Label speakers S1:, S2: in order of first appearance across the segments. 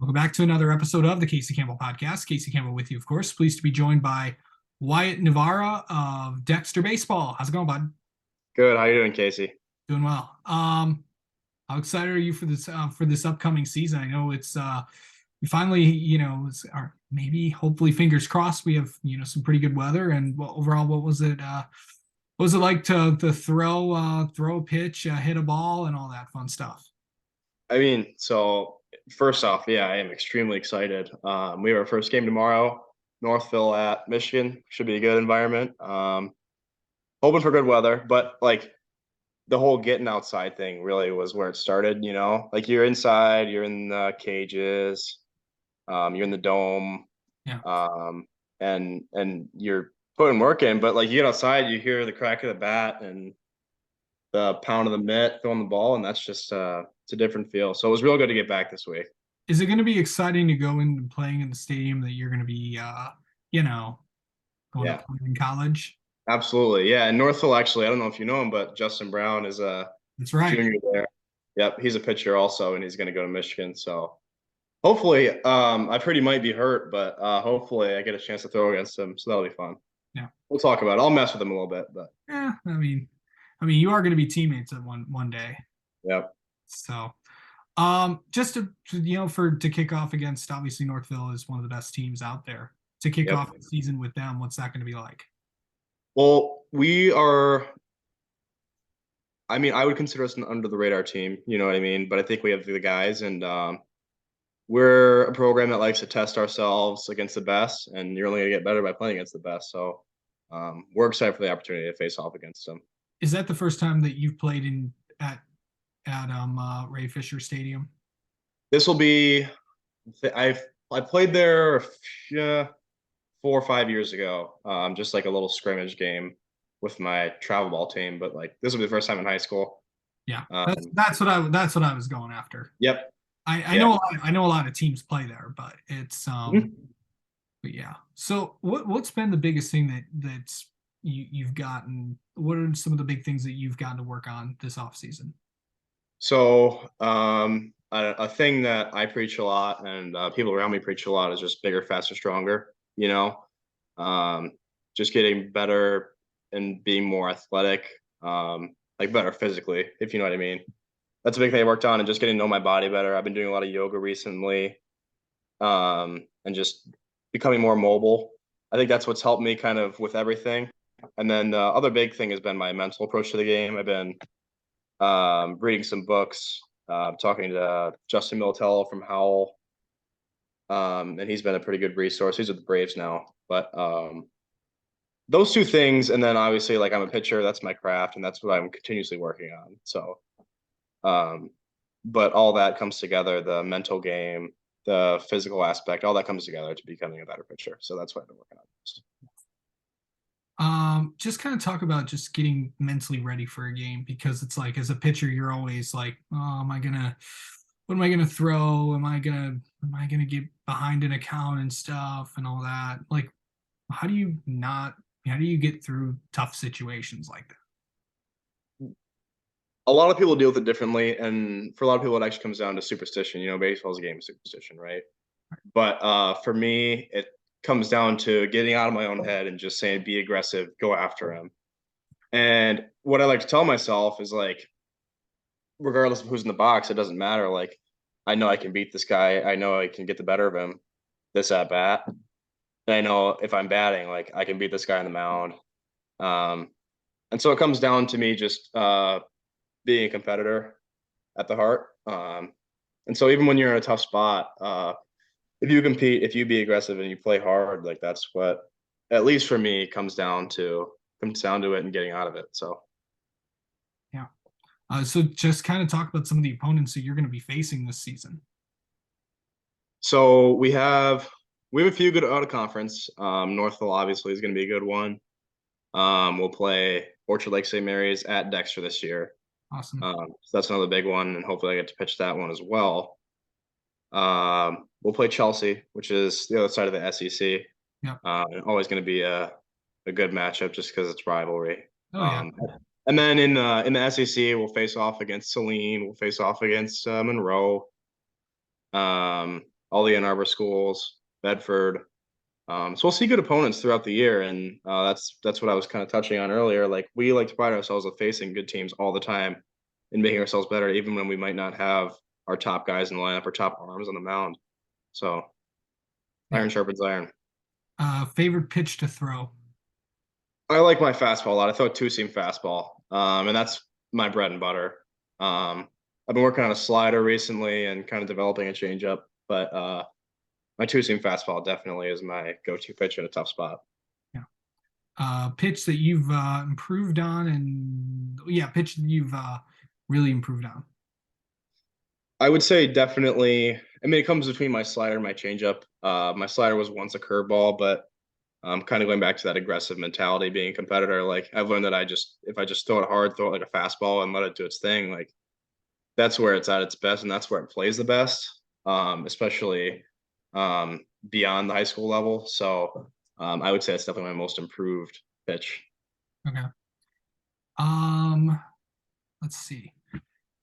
S1: Welcome back to another episode of the Casey Campbell Podcast. Casey Campbell with you, of course. Pleased to be joined by Wyatt Novara of Dexter Baseball. How's it going, bud?
S2: Good. How you doing, Casey?
S1: Doing well. How excited are you for this upcoming season? I know it's we finally, or maybe hopefully fingers crossed, we have some pretty good weather. And overall, what was it? What was it like to throw a pitch, hit a ball, and all that fun stuff?
S2: So first off, yeah, I am extremely excited. We have our first game tomorrow, Northville at Michigan. Should be a good environment. Hoping for good weather, but like the whole getting outside thing really was where it started. Like you're inside, you're in the cages, you're in the dome,
S1: Yeah.
S2: and you're putting work in. But like you get outside, you hear the crack of the bat and the pound of the mitt throwing the ball, and that's just it's a different feel. So it was real good to get back this week.
S1: Is it going to be exciting to go in playing in the stadium that you're going to be, going to
S2: Yeah,
S1: play in college?
S2: absolutely. Yeah, and Northville actually, I don't know if you know him, but Justin Brown is a
S1: That's right.
S2: junior there. Yep, he's a pitcher also, and he's going to go to Michigan. So hopefully, I've heard he might be hurt, but hopefully I get a chance to throw against him. So that'll be fun.
S1: Yeah.
S2: We'll talk about it. I'll mess with him a little bit, but
S1: Yeah. I mean, you are going to be teammates at one day.
S2: yep.
S1: So, just to kick off against obviously Northville is one of the best teams out there. To kick
S2: Yep.
S1: off the season with them, what's that going to be like?
S2: Well, we are. I mean, I would consider us an under the radar team. You know what I mean? But I think we have the guys, and we're a program that likes to test ourselves against the best, and you're only going to get better by playing against the best. So we're excited for the opportunity to face off against them.
S1: Is that the first time that you've played in at Ray Fisher Stadium?
S2: This will be. I played there 4 or 5 years ago, just like a little scrimmage game with my travel ball team. But like this will be the first time in high school.
S1: Yeah,
S2: Um,
S1: that's what I was going after.
S2: yep.
S1: I
S2: Yeah.
S1: know a lot of teams play there, but it's
S2: Mhm.
S1: but yeah. So what's been the biggest thing that's you've gotten? What are some of the big things that you've gotten to work on this off season?
S2: So, a thing that I preach a lot and people around me preach a lot is just bigger, faster, stronger. You know, um, just getting better and being more athletic, like better physically, if you know what I mean. That's a big thing I worked on, and just getting to know my body better. I've been doing a lot of yoga recently, and just becoming more mobile. I think that's what's helped me kind of with everything. And then the other big thing has been my mental approach to the game. I've been reading some books, talking to Justin Militello from Howell, and he's been a pretty good resource. He's with the Braves now, but those two things, and then obviously, like I'm a pitcher, that's my craft, and that's what I'm continuously working on. So, um, but all that comes together, the mental game, the physical aspect, all that comes together to becoming a better pitcher. So that's what I've been working on.
S1: Just kind of talk about just getting mentally ready for a game because it's like as a pitcher, you're always like, oh, what am I gonna throw? Am I gonna get behind an account and stuff and all that? Like, how do you not, how do you get through tough situations like that?
S2: A lot of people deal with it differently, and for a lot of people, it actually comes down to superstition. Baseball's a game of superstition, right? But for me, it comes down to getting out of my own head and just saying, be aggressive, go after him. And what I like to tell myself is like, regardless of who's in the box, it doesn't matter. Like, I know I can beat this guy. I know I can get the better of him this at bat. And I know if I'm batting, like I can beat this guy on the mound. Um, and so it comes down to me just being a competitor at the heart. And so even when you're in a tough spot, if you compete, if you be aggressive and you play hard, like that's what, at least for me, comes down to it and getting out of it. So
S1: Yeah. So just kind of talk about some of the opponents that you're going to be facing this season.
S2: so we have a few good out of conference. Northville obviously is going to be a good one. We'll play Orchard Lake St. Mary's at Dexter this year.
S1: Awesome.
S2: So that's another big one, and hopefully I get to pitch that one as well. We'll play Chelsea, which is the other side of the SEC.
S1: Yeah.
S2: Always going to be a good matchup just because it's rivalry.
S1: Oh yeah.
S2: And then in the SEC, we'll face off against Saline. We'll face off against Monroe. all the Ann Arbor schools, Bedford. So we'll see good opponents throughout the year, and that's what I was kind of touching on earlier. Like we like to pride ourselves on facing good teams all the time and making ourselves better, even when we might not have our top guys in the lineup or top arms on the mound. So
S1: Yeah.
S2: iron sharpens iron.
S1: Favorite pitch to throw?
S2: I like my fastball a lot. I throw a two-seam fastball, and that's my bread and butter. I've been working on a slider recently and kind of developing a changeup, but my two-seam fastball definitely is my go-to pitch in a tough spot.
S1: Yeah. Pitch that you've improved on, and yeah, pitch that you've really improved on.
S2: I would say definitely. I mean, it comes between my slider and my changeup. My slider was once a curveball, but kind of going back to that aggressive mentality, being a competitor. Like I've learned that if I just throw it hard, throw it like a fastball, and let it do its thing, like that's where it's at its best, and that's where it plays the best, especially beyond the high school level. So I would say it's definitely my most improved pitch.
S1: Okay. Um, let's see.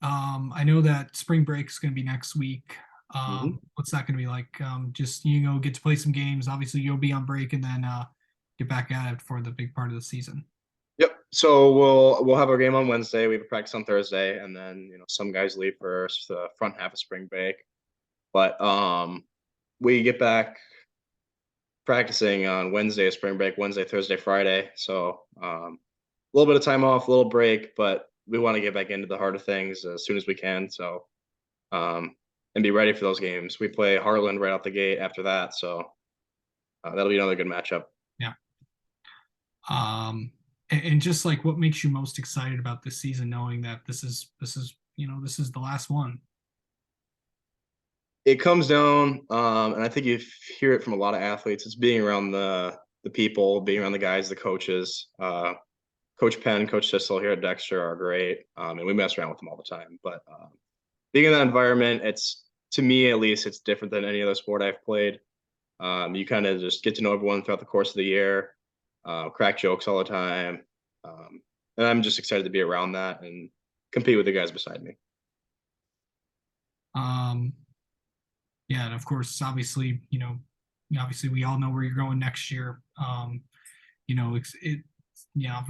S1: I know that spring break is going to be next week.
S2: Mm-hmm.
S1: What's that going to be like? Just get to play some games. Obviously, you'll be on break, and then get back at it for the big part of the season.
S2: Yep. So we'll have our game on Wednesday. We have a practice on Thursday, and then some guys leave for the front half of spring break. But we get back practicing on Wednesday of spring break, Wednesday, Thursday, Friday. So a little bit of time off, a little break, but we want to get back into the heart of things as soon as we can. So and be ready for those games. We play Heartland right out the gate after that, so that'll be another good matchup.
S1: Yeah. And just like what makes you most excited about this season, knowing that this is the last one.
S2: It comes down, and I think you hear it from a lot of athletes. It's being around the people, being around the guys, the coaches. Coach Penn, Coach Sissel here at Dexter are great, and we mess around with them all the time. But being in that environment, it's to me at least, it's different than any other sport I've played. You kind of just get to know everyone throughout the course of the year, crack jokes all the time, and I'm just excited to be around that and compete with the guys beside me.
S1: Um, yeah, and of course, obviously we all know where you're going next year. But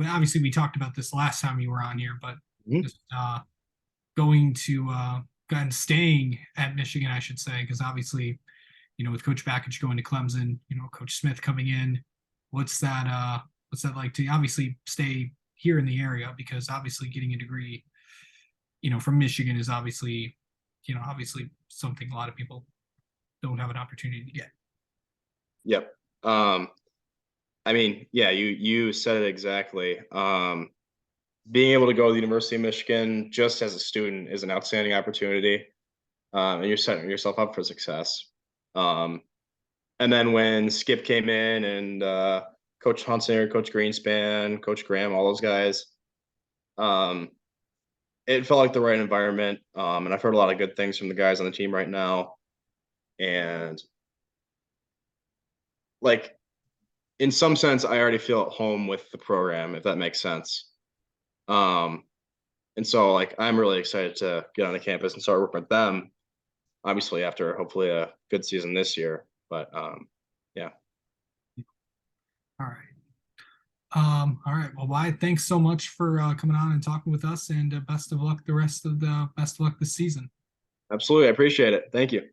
S1: obviously we talked about this last time you were on here, but
S2: Mhm.
S1: just going to and staying at Michigan, I should say, because obviously, with Coach Bakich going to Clemson, Coach Smith coming in, what's that like to obviously stay here in the area? Because obviously getting a degree, from Michigan is obviously something a lot of people don't have an opportunity to get.
S2: Yep. I mean, yeah, you said it exactly. Being able to go to the University of Michigan just as a student is an outstanding opportunity, and you're setting yourself up for success. Um, and then when Skip came in and Coach Hunsinger, Coach Greenspan, Coach Graham, all those guys, um, it felt like the right environment. And I've heard a lot of good things from the guys on the team right now. And like in some sense, I already feel at home with the program, if that makes sense. Um, and so like I'm really excited to get on the campus and start working with them. Obviously, after hopefully a good season this year, but yeah.
S1: All right. All right. Well, Wyatt, thanks so much for coming on and talking with us, and best of luck this season.
S2: Absolutely. I appreciate it. Thank you.